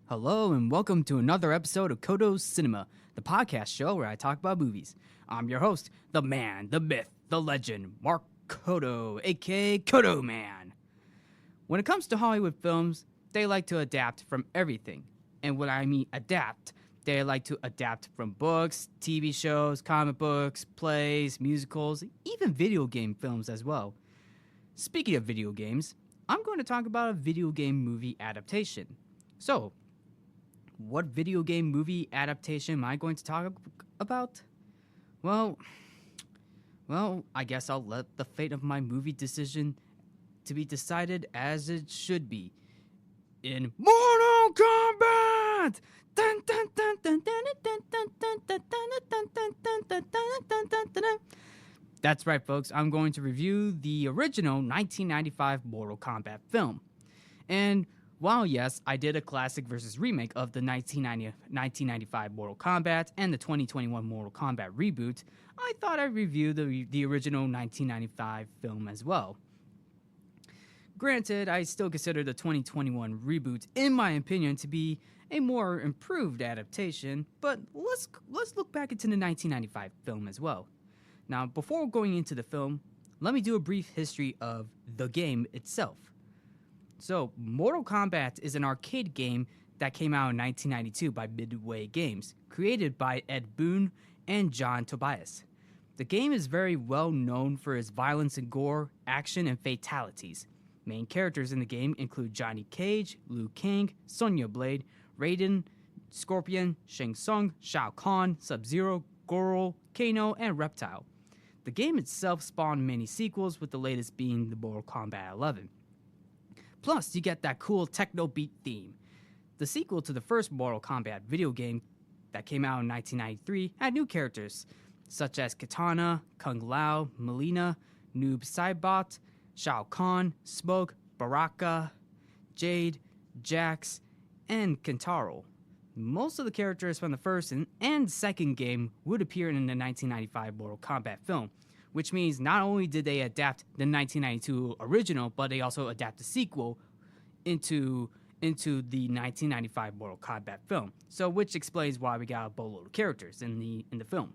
Hello and welcome to another episode of Codo Cinema, the podcast show where I talk about movies. I'm your host, the man, the myth, the legend, Mark Codo, aka Codo Man. When it comes to Hollywood films, they like to adapt from everything. And when I mean adapt, they like to adapt from books, TV shows, comic books, plays, musicals, even video game films as well. Speaking of video games, I'm going to talk about a video game movie adaptation. So, what video game movie adaptation am I going to talk about? Well, I guess I'll let the fate of my movie decision to be decided as it should be. In Mortal Kombat! That's right, folks. I'm going to review the original 1995 Mortal Kombat film. And while, yes, I did a classic versus remake of the 1995 Mortal Kombat and the 2021 Mortal Kombat reboot, I thought I'd review the original 1995 film as well. Granted, I still consider the 2021 reboot, in my opinion, to be a more improved adaptation, but let's look back into the 1995 film as well. Now, before going into the film, let me do a brief history of the game itself. So, Mortal Kombat is an arcade game that came out in 1992 by Midway Games, created by Ed Boon and John Tobias. The game is very well known for its violence and gore, action, and fatalities. Main characters in the game include Johnny Cage, Liu Kang, Sonya Blade, Raiden, Scorpion, Shang Tsung, Shao Kahn, Sub-Zero, Goro, Kano, and Reptile. The game itself spawned many sequels, with the latest being the Mortal Kombat 11. Plus, you get that cool techno beat theme. The sequel to the first Mortal Kombat video game that came out in 1993 had new characters, such as Kitana, Kung Lao, Mileena, Noob Saibot, Shao Kahn, Smoke, Baraka, Jade, Jax, and Kentaro. Most of the characters from the first and second game would appear in the 1995 Mortal Kombat film, which means not only did they adapt the 1992 original, but they also adapt the sequel into the 1995 Mortal Kombat film. So, which explains why we got a boatload of characters in the film.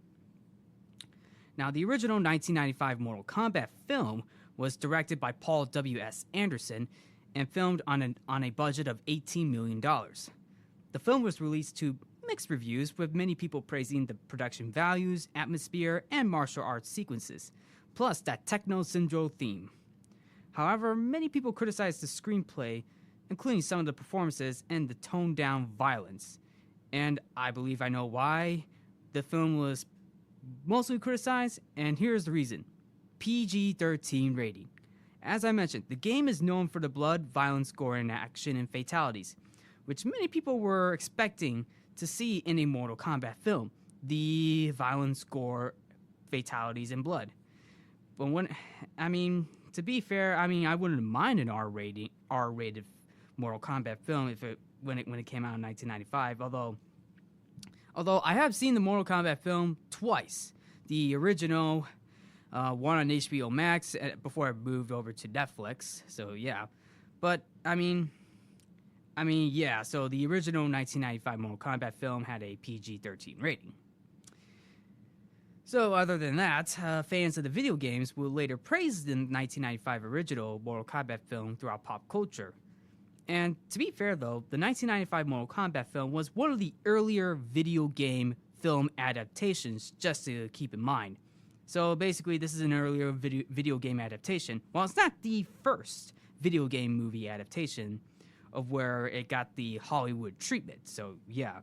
Now, the original 1995 Mortal Kombat film was directed by Paul W.S. Anderson and filmed on a budget of $18 million. The film was released to mixed reviews, with many people praising the production values, atmosphere, and martial arts sequences, plus that techno syndrome theme. However, many people criticized the screenplay, including some of the performances and the toned-down violence. And I believe I know why the film was mostly criticized, and here's the reason. PG-13 rating. As I mentioned, the game is known for the blood, violence, gore, and action and fatalities, which many people were expecting to see in a Mortal Kombat film. The violence, gore, fatalities, and blood. But to be fair, I wouldn't mind an R-rated Mortal Kombat film when it came out in 1995. Although I have seen the Mortal Kombat film twice. The original one on HBO Max before I moved over to Netflix. So yeah, but so the original 1995 Mortal Kombat film had a PG-13 rating. So other than that, fans of the video games will later praise the 1995 original Mortal Kombat film throughout pop culture. And to be fair though, the 1995 Mortal Kombat film was one of the earlier video game film adaptations, just to keep in mind. So basically, this is an earlier video game adaptation. Well, it's not the first video game movie adaptation of where it got the Hollywood treatment. So yeah,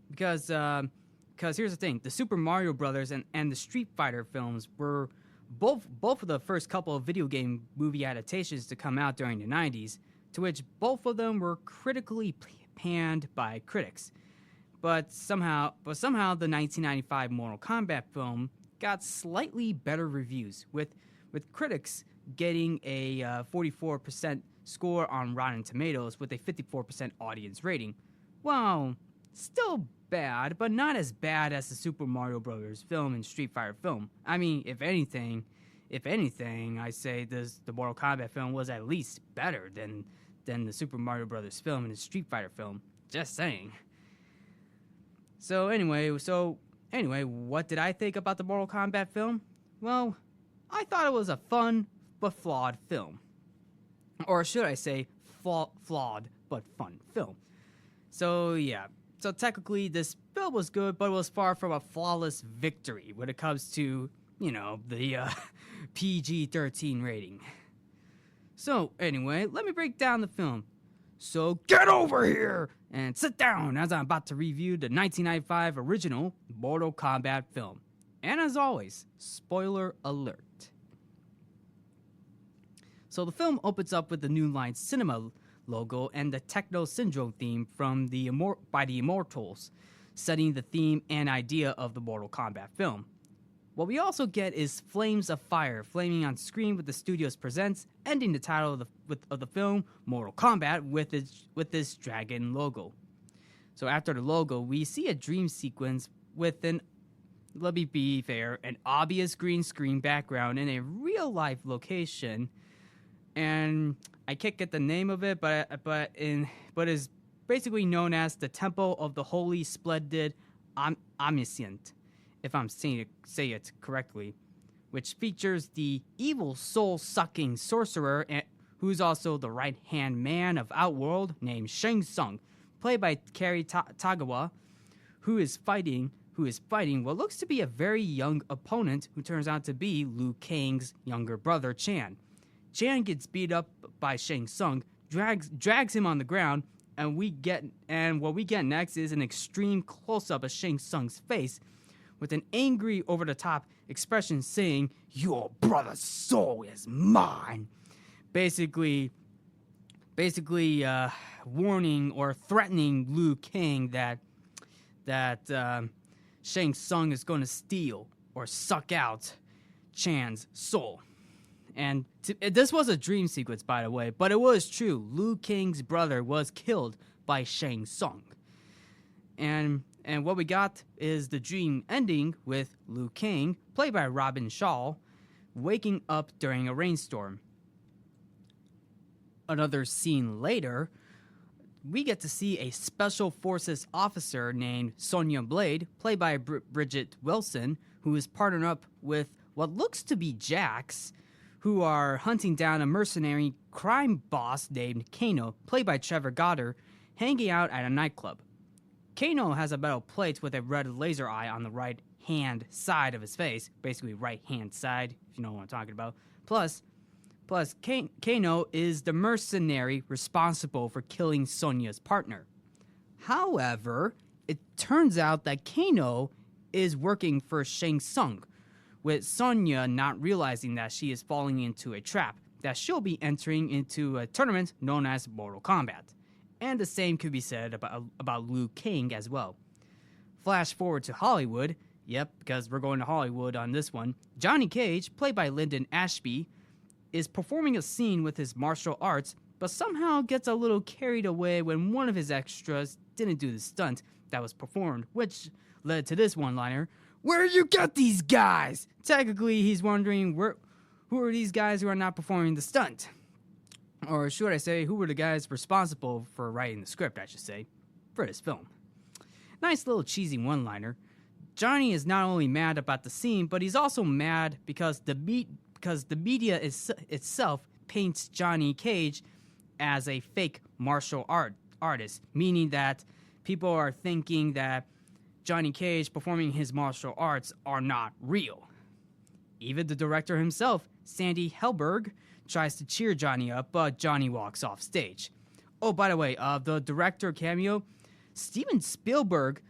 because here's the thing: the Super Mario Brothers and the Street Fighter films were both of the first couple of video game movie adaptations to come out during the 90s, to which both of them were critically panned by critics. But somehow the 1995 Mortal Kombat film got slightly better reviews, with critics getting a 44% score on Rotten Tomatoes with a 54% audience rating. Well, still bad, but not as bad as the Super Mario Brothers film and Street Fighter film. If anything, I say the Mortal Kombat film was at least better than than the Super Mario Brothers film and the Street Fighter film. Just saying. So anyway, what did I think about the Mortal Kombat film? Well, I thought it was a fun but flawed film. Or should I say, flawed but fun film. So yeah, so technically this film was good, but it was far from a flawless victory when it comes to, the PG-13 rating. So anyway, let me break down the film. So get over here and sit down as I'm about to review the 1995 original Mortal Kombat film. And as always, spoiler alert. So the film opens up with the New Line Cinema logo and the Techno Syndrome theme from by the Immortals, setting the theme and idea of the Mortal Kombat film. What we also get is flames of fire flaming on screen with the studios presents, ending the title of the film, Mortal Kombat, with this dragon logo. So after the logo, we see a dream sequence with let me be fair, an obvious green screen background in a real life location, and I can't get the name of it, but is basically known as the Temple of the Holy Splendid Omniscient, if I'm say it correctly, which features the evil soul-sucking sorcerer who's also the right-hand man of Outworld named Shang Tsung, played by Kari Tagawa, who is fighting what looks to be a very young opponent who turns out to be Liu Kang's younger brother, Chan. Chan gets beat up by Shang Tsung, drags him on the ground, and what we get next is an extreme close-up of Shang Tsung's face with an angry, over-the-top expression saying, "Your brother's soul is mine." Basically warning or threatening Liu Kang that Shang Tsung is going to steal or suck out Chan's soul. And this was a dream sequence, by the way, but it was true. Liu Kang's brother was killed by Shang Tsung. And what we got is the dream ending with Liu Kang, played by Robin Shaw, waking up during a rainstorm. Another scene later, we get to see a Special Forces officer named Sonya Blade, played by Bridget Wilson, who is partnered up with what looks to be Jax, who are hunting down a mercenary crime boss named Kano, played by Trevor Goddard, hanging out at a nightclub. Kano has a metal plate with a red laser eye on the right-hand side of his face, basically right-hand side, if you know what I'm talking about. Plus, Kano is the mercenary responsible for killing Sonya's partner. However, it turns out that Kano is working for Shang Tsung, with Sonya not realizing that she is falling into a trap, that she'll be entering into a tournament known as Mortal Kombat. And the same could be said about Liu Kang as well. Flash forward to Hollywood. Yep, because we're going to Hollywood on this one. Johnny Cage, played by Lyndon Ashby, is performing a scene with his martial arts, but somehow gets a little carried away when one of his extras didn't do the stunt that was performed, which led to this one-liner, "Where you get these guys?" Technically, he's wondering who are these guys who are not performing the stunt? Or should I say, who were the guys responsible for writing the script, I should say, for this film. Nice little cheesy one-liner. Johnny is not only mad about the scene, but he's also mad because the media itself paints Johnny Cage as a fake martial artist, meaning that people are thinking that Johnny Cage performing his martial arts are not real. Even the director himself, Sandy Helberg, tries to cheer Johnny up, but Johnny walks off stage. Oh, by the way, the director cameo, Steven Spielberg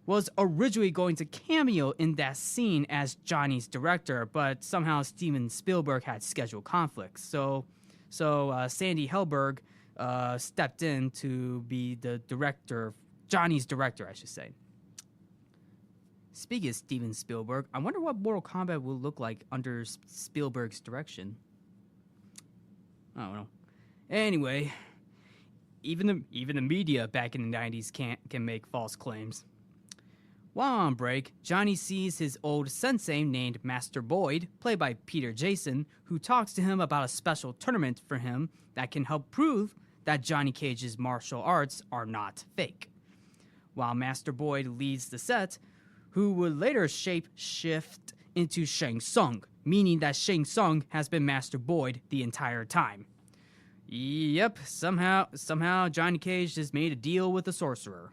was originally going to cameo in that scene as Johnny's director, but somehow Steven Spielberg had schedule conflicts. So Sandy Helberg stepped in to be the director, Johnny's director, I should say. Speaking of Steven Spielberg, I wonder what Mortal Kombat will look like under Spielberg's direction. I don't know. Anyway, even the media back in the 90s can make false claims. While on break, Johnny sees his old sensei named Master Boyd, played by Peter Jason, who talks to him about a special tournament for him that can help prove that Johnny Cage's martial arts are not fake. While Master Boyd leads the set, who would later shift into Shang Tsung, meaning that Shang Tsung has been Master Boyd the entire time. Yep, somehow Johnny Cage just made a deal with the sorcerer.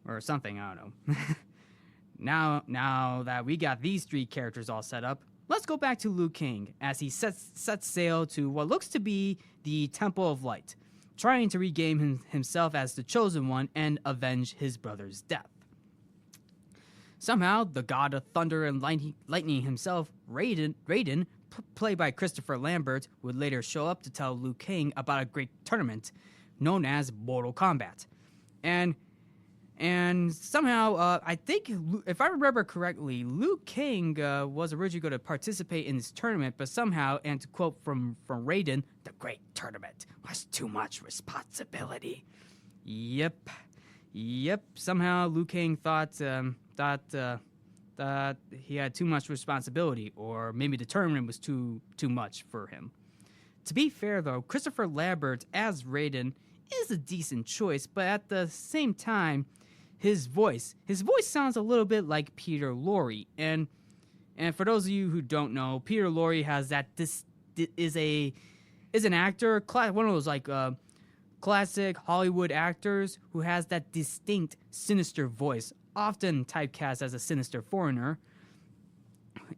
Or something, I don't know. Now that we got these three characters all set up, let's go back to Liu Kang as he sets sail to what looks to be the Temple of Light, trying to regain himself as the Chosen One and avenge his brother's death. Somehow, the god of thunder and lightning himself, Raiden, played by Christopher Lambert, would later show up to tell Liu Kang about a great tournament known as Mortal Kombat. And somehow, I think, if I remember correctly, Liu Kang was originally going to participate in this tournament, but somehow, and to quote from Raiden, the great tournament was too much responsibility. Yep. Somehow, Liu Kang thought he had too much responsibility, or maybe the tournament was too much for him. To be fair, though, Christopher Lambert as Raiden is a decent choice, but at the same time, his voice sounds a little bit like Peter Lorre, and for those of you who don't know, Peter Lorre has is an actor, one of those like classic Hollywood actors who has that distinct sinister voice, often typecast as a sinister foreigner.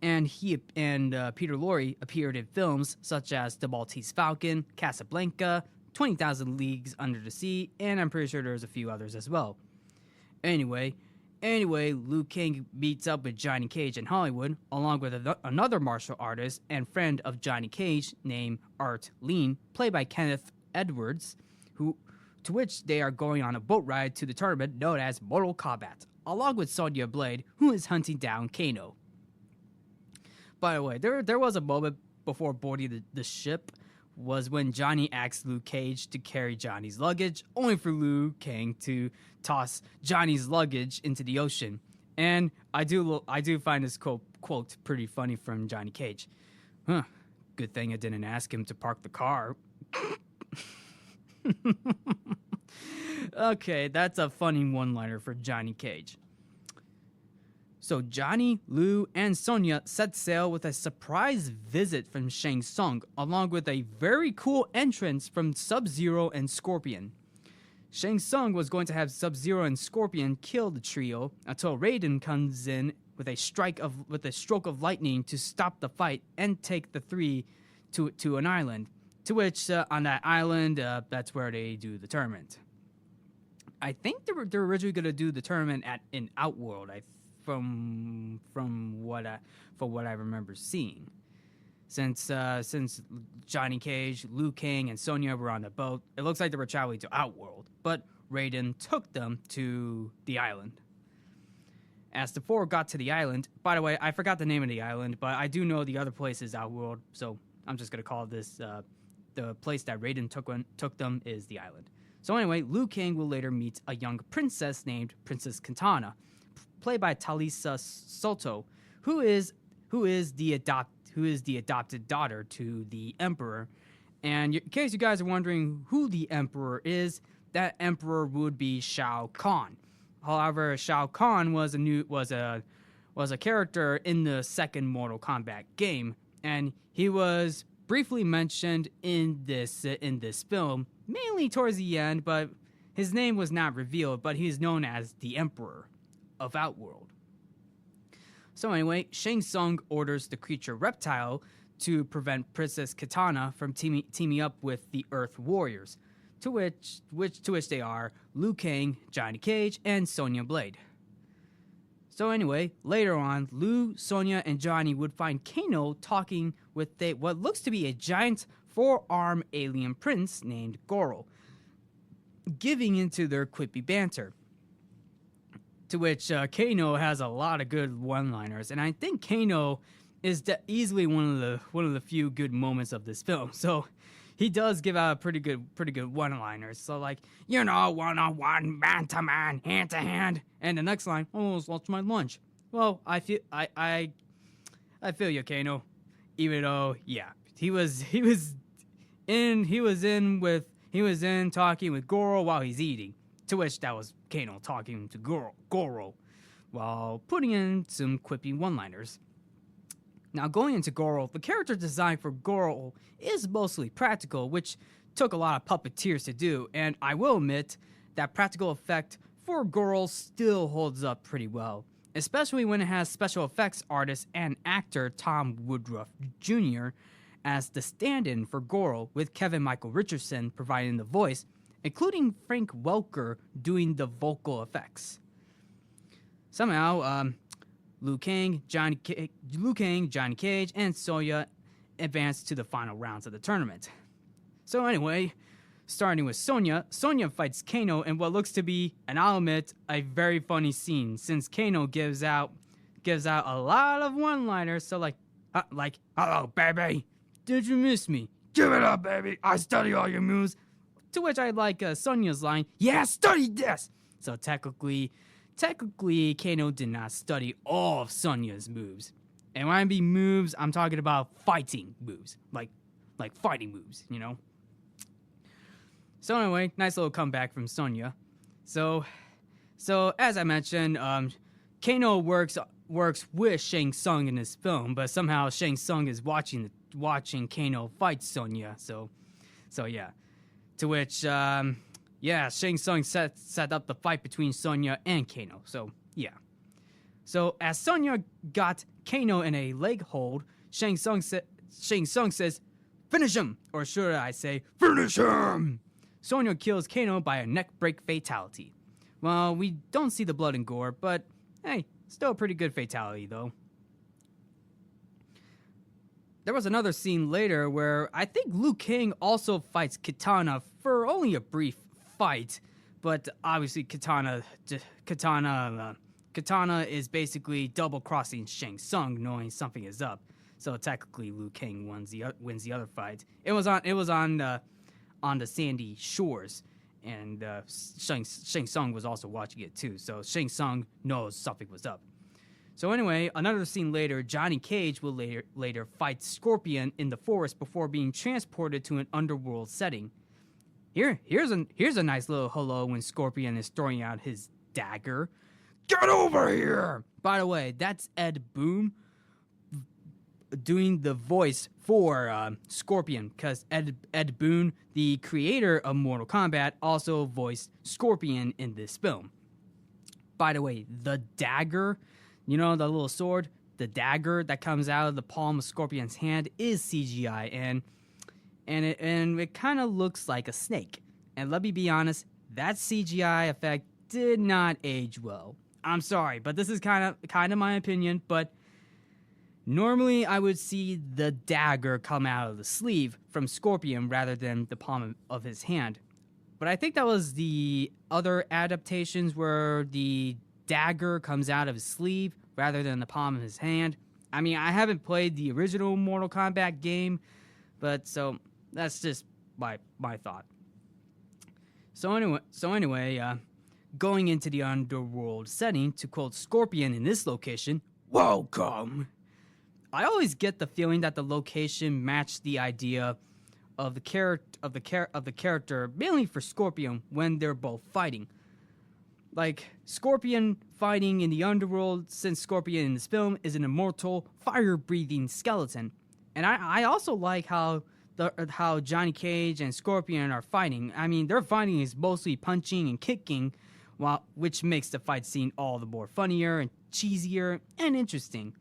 And Peter Lorre appeared in films such as The Maltese Falcon, Casablanca, 20,000 Leagues Under the Sea, and I'm pretty sure there's a few others as well. Anyway, Liu Kang meets up with Johnny Cage in Hollywood, along with another martial artist and friend of Johnny Cage named Art Lean, played by Kenneth Edwards, to which they are going on a boat ride to the tournament known as Mortal Kombat, along with Sonya Blade, who is hunting down Kano. By the way, there was a moment before boarding the ship was when Johnny asked Liu Cage to carry Johnny's luggage, only for Liu Kang to toss Johnny's luggage into the ocean. And I do find this quote pretty funny from Johnny Cage. Huh, good thing I didn't ask him to park the car. Okay, that's a funny one-liner for Johnny Cage. So Johnny, Liu, and Sonya set sail with a surprise visit from Shang Tsung, along with a very cool entrance from Sub-Zero and Scorpion. Shang Tsung was going to have Sub-Zero and Scorpion kill the trio until Raiden comes in with a stroke of lightning to stop the fight and take the three to an island. To which, on that island, that's where they do the tournament. I think they're originally going to do the tournament in Outworld. From what I remember seeing, since Johnny Cage, Liu Kang, and Sonya were on the boat, it looks like they were traveling to Outworld. But Raiden took them to the island. As the four got to the island, by the way, I forgot the name of the island, but I do know the other place is Outworld, so I'm just gonna call this the place that Raiden took them is the island. So anyway, Liu Kang will later meet a young princess named Princess Kitana, played by Talisa Soto, who is the adopted daughter to the Emperor. And in case you guys are wondering who the Emperor is, that Emperor would be Shao Kahn. However, Shao Kahn was a character in the second Mortal Kombat game, and he was briefly mentioned in this film, mainly towards the end, but his name was not revealed, but he is known as the Emperor of Outworld. So anyway, Shang Tsung orders the creature Reptile to prevent Princess Kitana from teaming up with the Earth Warriors, to which they are Liu Kang, Johnny Cage, and Sonya Blade. So anyway, later on, Liu, Sonya, and Johnny would find Kano talking with what looks to be a giant four-armed alien prince named Goro, giving into their quippy banter. To which Kano has a lot of good one-liners, and I think Kano is easily one of the few good moments of this film. So he does give out pretty good one-liners. So like, one-on-one, man-to-man, hand-to-hand, and the next line, almost lost my lunch. Well, I feel you, Kano. Even though, yeah, he was he was in talking with Goro while he's eating. To which that was Kano talking to Goro while putting in some quippy one-liners. Now, going into Goro, the character design for Goro is mostly practical, which took a lot of puppeteers to do, and I will admit that practical effect for Goro still holds up pretty well, especially when it has special effects artist and actor Tom Woodruff Jr. as the stand-in for Goro, with Kevin Michael Richardson providing the voice, including Frank Welker doing the vocal effects. Somehow, Liu Kang, Johnny Cage, and Sonya advanced to the final rounds of the tournament. So anyway, starting with Sonya fights Kano in what looks to be, and I'll admit, a very funny scene, since Kano gives out a lot of one-liners, so like, hello, baby, did you miss me? Give it up, baby, I study all your moves. To which I like Sonya's line, yeah, study this! So technically, Kano did not study all of Sonya's moves. And when I mean moves, I'm talking about fighting moves. Like fighting moves, you know? So anyway, nice little comeback from Sonya. So as I mentioned, Kano works with Shang Tsung in this film, but somehow Shang Tsung is watching Kano fight Sonya. So yeah. To which, Shang Tsung set up the fight between Sonya and Kano. So, yeah. So, as Sonya got Kano in a leg hold, Shang Tsung says, finish him! Or should I say, finish him! Sonya kills Kano by a neck break fatality. Well, we don't see the blood and gore, but hey, still a pretty good fatality, though. There was another scene later where I think Liu Kang also fights Kitana for only a brief fight, but obviously Kitana is basically double-crossing Shang Tsung, knowing something is up. So technically, Liu Kang wins the other fight. It was on the sandy shores, and Shang Tsung was also watching it too. So Shang Tsung knows something was up. So anyway, another scene later, Johnny Cage will later fight Scorpion in the forest before being transported to an underworld setting. Here's a nice little hello when Scorpion is throwing out his dagger. Get over here! By the way, that's Ed Boon doing the voice for Scorpion, because Ed Boon, the creator of Mortal Kombat, also voiced Scorpion in this film. By the way, the dagger, you know, the little sword, the dagger that comes out of the palm of Scorpion's hand is CGI, and it kind of looks like a snake. And let me be honest, that CGI effect did not age well. I'm sorry, but this is kind of my opinion, but normally I would see the dagger come out of the sleeve from Scorpion rather than the palm of his hand. But I think that was the other adaptations where the dagger comes out of his sleeve rather than the palm of his hand. I mean, I haven't played the original Mortal Kombat game, but so that's just my thought. So anyway, going into the underworld setting, to quote Scorpion in this location, welcome. I always get the feeling that the location matched the idea of the character, mainly for Scorpion when they're both fighting. Like, Scorpion fighting in the underworld, since Scorpion in this film is an immortal, fire-breathing skeleton. And I also like how Johnny Cage and Scorpion are fighting. I mean, their fighting is mostly punching and kicking, which makes the fight scene all the more funnier and cheesier and interesting.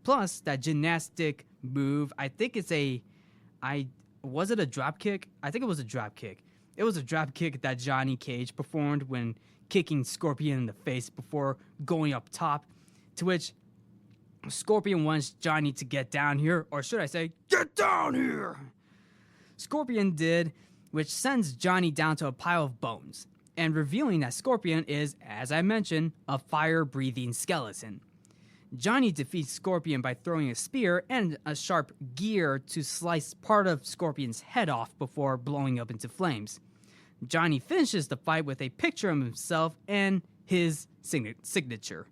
Plus, that gymnastic move, I think was it a drop kick? I think it was a drop kick. It was a drop kick that Johnny Cage performed when kicking Scorpion in the face before going up top, to which Scorpion wants Johnny to get down here, or should I say, get down here! Scorpion did, which sends Johnny down to a pile of bones, and revealing that Scorpion is, as I mentioned, a fire-breathing skeleton. Johnny defeats Scorpion by throwing a spear and a sharp gear to slice part of Scorpion's head off before blowing up into flames. Johnny finishes the fight with a picture of himself and his signature,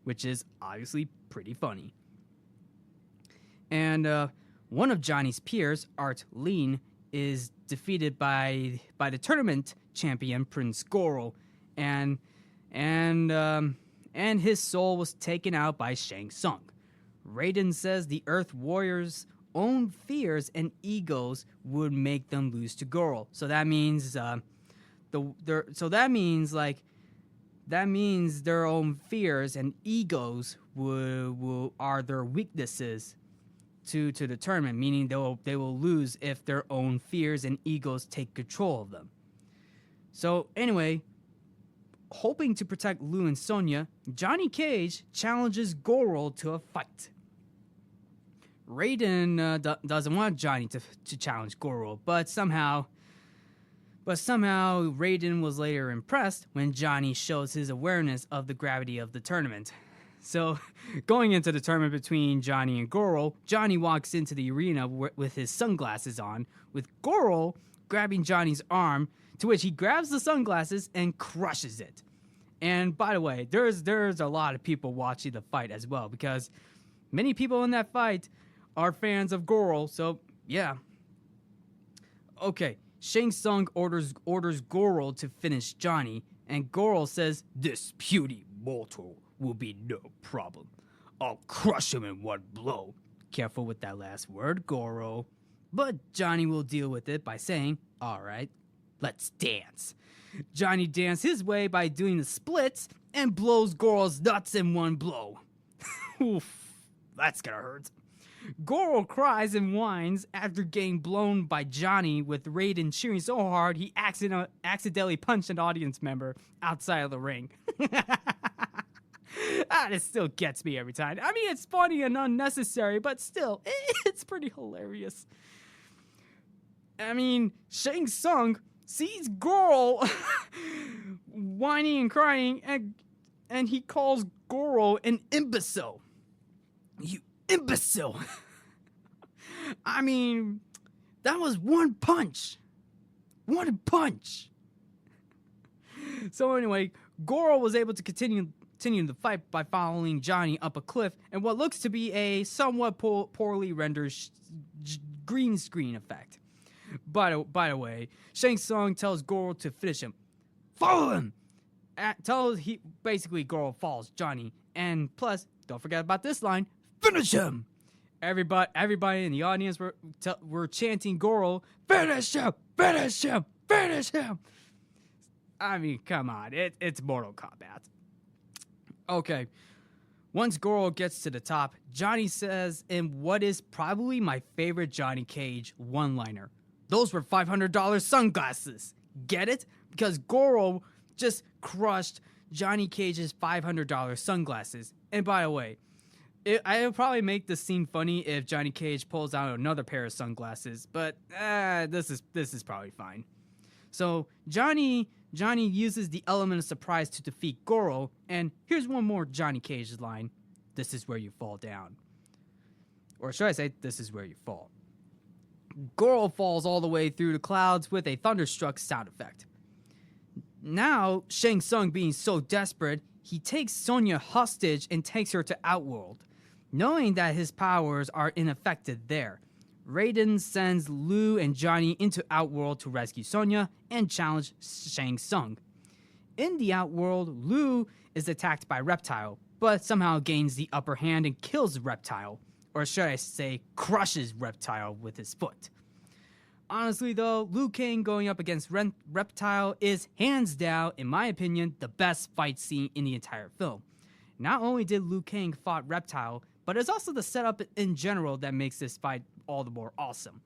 which is obviously pretty funny. And one of Johnny's peers, Art Lean, is defeated by the tournament champion Prince Goro, and his soul was taken out by Shang Tsung. Raiden says the Earth Warriors' own fears and egos would make them lose to Goro. So that means that means their own fears and egos are their weaknesses to the tournament, meaning they will lose if their own fears and egos take control of them. So anyway, hoping to protect Liu and Sonya, Johnny Cage challenges Goro to a fight. Raiden doesn't want Johnny to challenge Goro, but somehow Raiden was later impressed when Johnny shows his awareness of the gravity of the tournament. So, going into the tournament between Johnny and Goro, Johnny walks into the arena with his sunglasses on, with Goro grabbing Johnny's arm, to which he grabs the sunglasses and crushes it. And by the way, there's a lot of people watching the fight as well, because many people in that fight are fans of Goro, so yeah. Okay, Shang Tsung orders Goro to finish Johnny, and Goro says, "This puny mortal will be no problem. I'll crush him in one blow." Careful with that last word, Goro. But Johnny will deal with it by saying, "All right, let's dance." Johnny dances his way by doing the splits and blows Goro's nuts in one blow. Oof, that's gonna hurt. Goro cries and whines after getting blown by Johnny, with Raiden cheering so hard he accidentally punched an audience member outside of the ring. It still gets me every time. I mean, it's funny and unnecessary, but still, it's pretty hilarious. I mean, Shang Tsung sees Goro whining and crying, and he calls Goro an imbecile. You imbecile! I mean, that was one punch. One punch. So anyway, Goro was able to continue the fight by following Johnny up a cliff and what looks to be a somewhat poorly rendered green screen effect. By the way, Shang Tsung tells Goro to finish him. Follow him! Basically Goro follows Johnny, and plus, don't forget about this line, finish him! Everybody in the audience were chanting Goro, finish him! Finish him! Finish him! I mean, come on, it's Mortal Kombat. Okay, once Goro gets to the top, Johnny says in what is probably my favorite Johnny Cage one-liner, "Those were $500 sunglasses." Get it? Because Goro just crushed Johnny Cage's $500 sunglasses. And by the way, I'll probably make the scene funny if Johnny Cage pulls out another pair of sunglasses, but this is probably fine. So Johnny uses the element of surprise to defeat Goro, and here's one more Johnny Cage line: "This is where you fall down." Or should I say, "This is where you fall." Goro falls all the way through the clouds with a thunderstruck sound effect. Now, Shang Tsung being so desperate, he takes Sonya hostage and takes her to Outworld. Knowing that his powers are unaffected there, Raiden sends Liu and Johnny into Outworld to rescue Sonya and challenge Shang Tsung. In the Outworld, Liu is attacked by Reptile, but somehow gains the upper hand and kills Reptile. Or should I say, crushes Reptile with his foot. Honestly though, Liu Kang going up against Reptile is hands down, in my opinion, the best fight scene in the entire film. Not only did Liu Kang fought Reptile, but it's also the setup in general that makes this fight all the more awesome.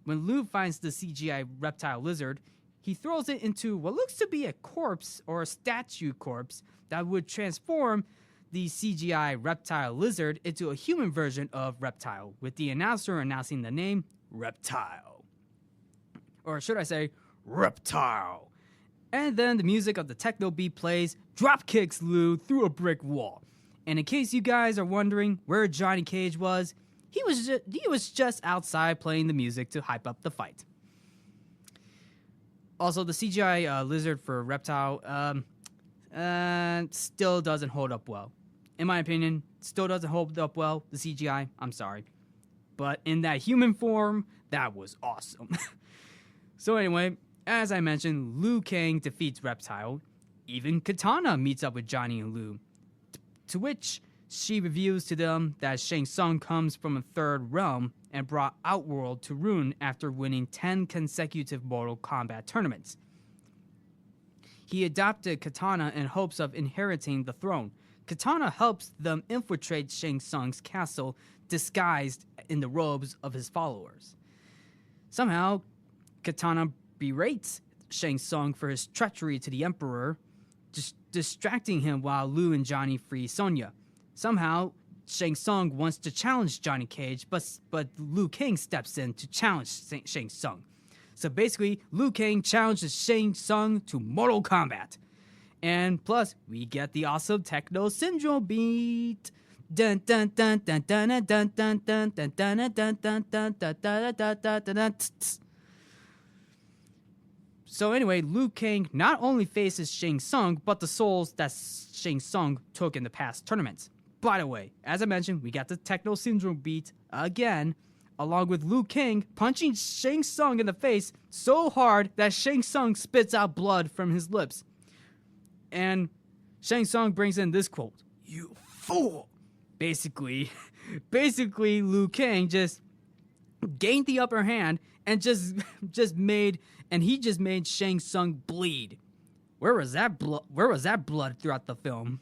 When Liu finds the CGI Reptile lizard, he throws it into what looks to be a corpse or a statue corpse that would transform the CGI Reptile lizard into a human version of Reptile, with the announcer announcing the name Reptile. Or should I say, Reptile. And then the music of the techno beat plays, drop kicks Liu through a brick wall. And in case you guys are wondering where Johnny Cage was, he was just outside playing the music to hype up the fight. Also, the CGI lizard for Reptile still doesn't hold up well. In my opinion, still doesn't hold up well, the CGI, I'm sorry. But in that human form, That was awesome. So anyway, as I mentioned, Liu Kang defeats Reptile. Even Katana meets up with Johnny and Liu, to which she reveals to them that Shang Tsung comes from a third realm and brought Outworld to ruin after winning 10 consecutive Mortal Kombat tournaments. He adopted Katana in hopes of inheriting the throne. Katana helps them infiltrate Shang Tsung's castle disguised in the robes of his followers. Somehow, Katana berates Shang Tsung for his treachery to the Emperor, distracting him while Liu and Johnny free Sonya. Somehow, Shang Tsung wants to challenge Johnny Cage, but Liu Kang steps in to challenge Shang Tsung. So basically, Liu Kang challenges Shang Tsung to Mortal Kombat. And plus, we get the awesome techno syndrome beat. Dun dun dun dun dun dun dun dun dun dun dun dun dun dun dun dun dun. So anyway, Liu Kang not only faces Shang Tsung, but the souls that Shang Tsung took in the past tournaments. By the way, as I mentioned, we got the techno syndrome beat again, along with Liu Kang punching Shang Tsung in the face so hard that Shang Tsung spits out blood from his lips. And Shang Tsung brings in this quote, "You fool!" Basically, Liu Kang just gained the upper hand and just made Shang Tsung bleed. Where was that blood throughout the film?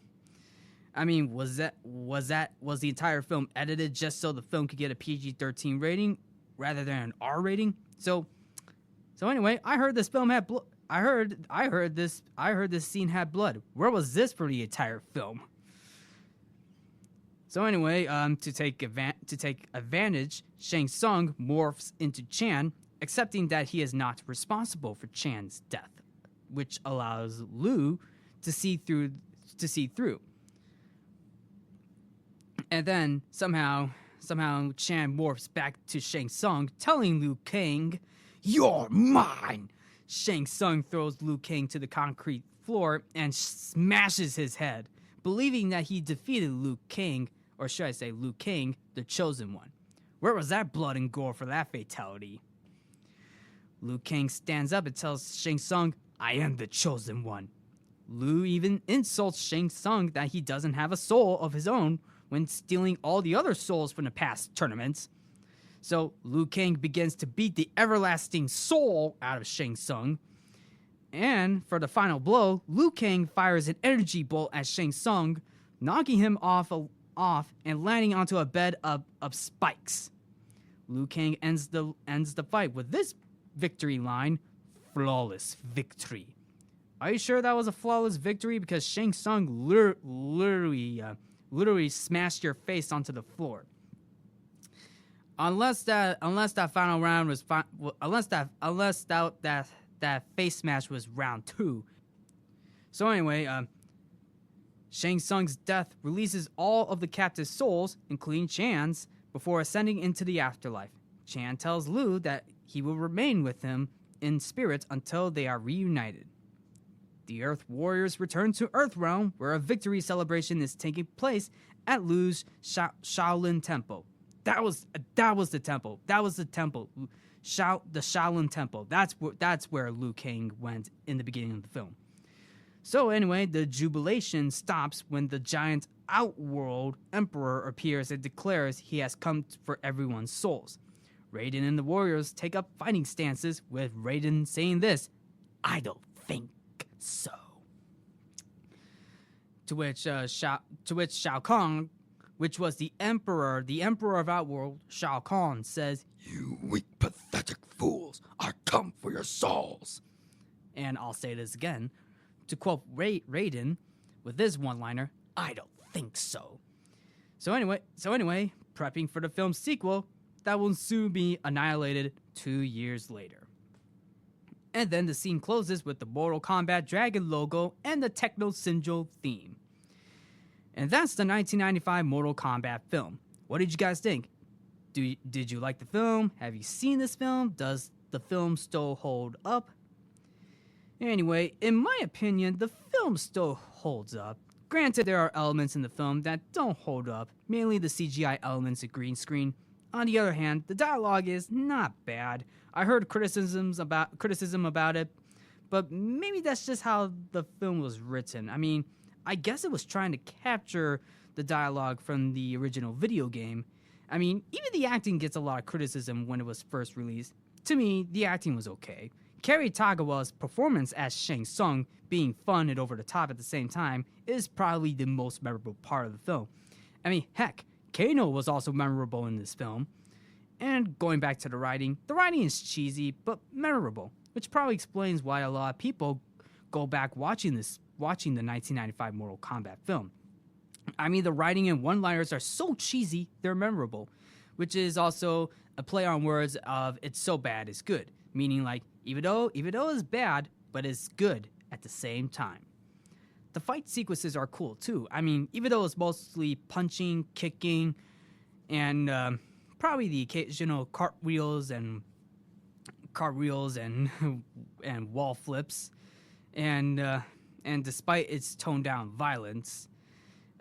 I mean, was the entire film edited just so the film could get a PG-13 rating rather than an R rating? So anyway, I heard this film had blood. I heard this scene had blood. Where was this for the entire film? So anyway, to take advantage, Shang Tsung morphs into Chan, accepting that he is not responsible for Chan's death, which allows Liu to see through. And then somehow Chan morphs back to Shang Tsung, telling Liu Kang, "You're mine!" Shang Tsung throws Liu Kang to the concrete floor and smashes his head, believing that he defeated Liu Kang, or should I say Liu Kang, the Chosen One. Where was that blood and gore for that fatality? Liu Kang stands up and tells Shang Tsung, "I am the Chosen One." Liu even insults Shang Tsung that he doesn't have a soul of his own when stealing all the other souls from the past tournaments. So Liu Kang begins to beat the everlasting soul out of Shang Tsung. And for the final blow, Liu Kang fires an energy bolt at Shang Tsung, knocking him off and landing onto a bed of spikes. Liu Kang ends the fight with this victory line, "Flawless victory." Are you sure that was a flawless victory? Because Shang Tsung literally smashed your face onto the floor. Unless that final round was that face smash was round 2. So anyway, Shang Tsung's death releases all of the captive souls, including Chan's, before ascending into the afterlife. Chan tells Liu that he will remain with him in spirit until they are reunited. The Earth Warriors return to Earthrealm, where a victory celebration is taking place at Liu's Shaolin Temple. That was the temple. That was the temple. The Shaolin Temple. That's where Liu Kang went in the beginning of the film. So anyway, the jubilation stops when the giant Outworld Emperor appears and declares he has come for everyone's souls. Raiden and the Warriors take up fighting stances, with Raiden saying this, "I don't think so." To which Shao Kahn, which was the emperor of Outworld, Shao Kahn says, "You weak, pathetic fools, I come for your souls." And I'll say this again, to quote Raiden with this one-liner, "I don't think so." So anyway, prepping for the film's sequel that will soon be annihilated 2 years later. And then the scene closes with the Mortal Kombat Dragon logo and the Techno Syndrome theme. And that's the 1995 Mortal Kombat film. What did you guys think? Did you like the film? Have you seen this film? Does the film still hold up? Anyway, in my opinion, the film still holds up. Granted, there are elements in the film that don't hold up, mainly the CGI elements of green screen. On the other hand, the dialogue is not bad. I heard criticism about it, but maybe that's just how the film was written. I mean, I guess it was trying to capture the dialogue from the original video game. I mean, even the acting gets a lot of criticism when it was first released. To me, the acting was okay. Kerry Tagawa's performance as Shang Tsung, being fun and over the top at the same time, is probably the most memorable part of the film. I mean, heck, Kano was also memorable in this film. And going back to the writing is cheesy but memorable, which probably explains why a lot of people go back watching the 1995 Mortal Kombat film. I mean, the writing and one-liners are so cheesy, they're memorable, which is also a play on words of "it's so bad it's good," meaning like even though it's bad, but it's good at the same time. The fight sequences are cool too. I mean, even though it's mostly punching, kicking, and probably the occasional cartwheels and and wall flips, and despite its toned down violence,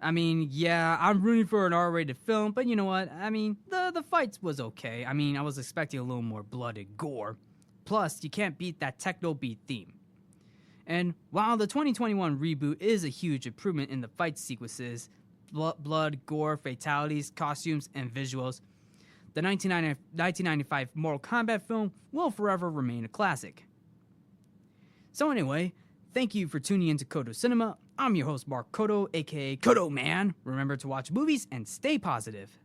I mean, yeah, I'm rooting for an R-rated film, but you know what? I mean, the fights was okay. I mean, I was expecting a little more blood and gore. Plus, you can't beat that techno beat theme. And while the 2021 reboot is a huge improvement in the fight sequences, blood, gore, fatalities, costumes, and visuals, the 1995 Mortal Kombat film will forever remain a classic. So anyway, thank you for tuning into Codo Cinema. I'm your host, Mark Codo, aka Codo Man. Remember to watch movies and stay positive.